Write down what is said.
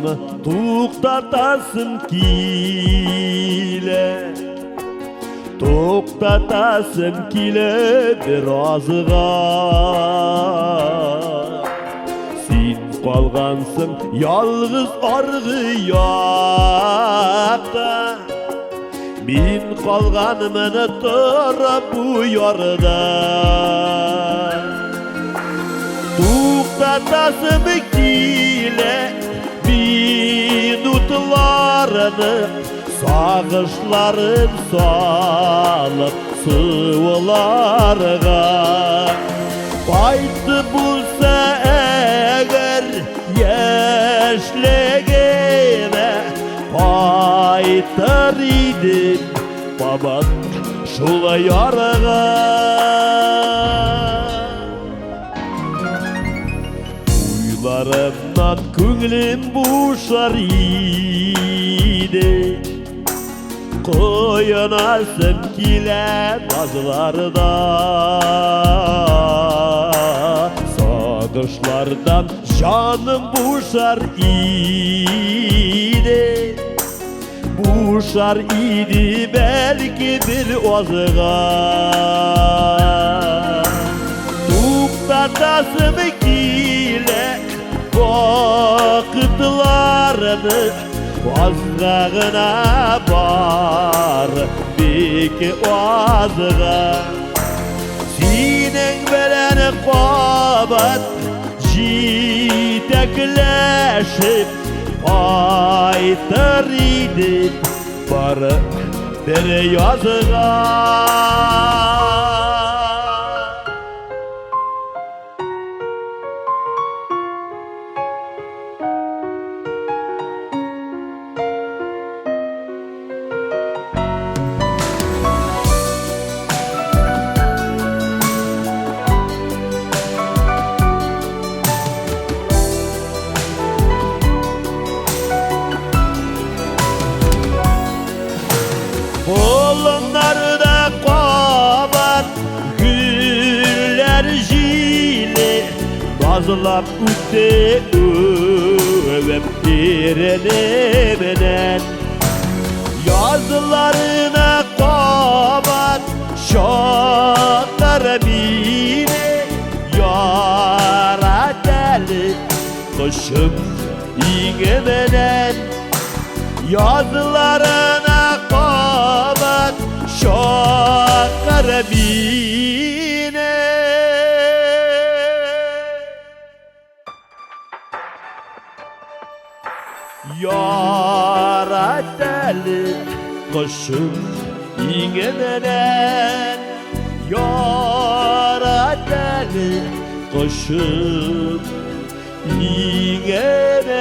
Yollarını to'xtatasım kile, to'xtatasım kile birozga. Sen qolgansın yalğız argı yoqda, men qolganman turib bu yorda. To'xtatasım kile minutlarını, sağışlarım salıp sıvılarga. Qaytı bulsa eğer yaşligime, qaytar idim babat şul yarga. Uylarımdan könglim boşar idi, koyunasım kile bazılarda. Sağışlardan canım boşar idi, boşar idi belki bir ozga. To'xtatasım kile vakıtlarını, vazgağına bar beki vazga. Senin bilen qabat jitekleşip qaytar idim barıp bir yazga. Kolunlarda qabat güller jili, bazılap ütte övüp direniminen. Yazılarına qabat şakar bini, yara deli kışım iğmenen. Yazılarına qabat şakar bini, yara deli kışım iğmenen. Yara deli kışım iğmenen.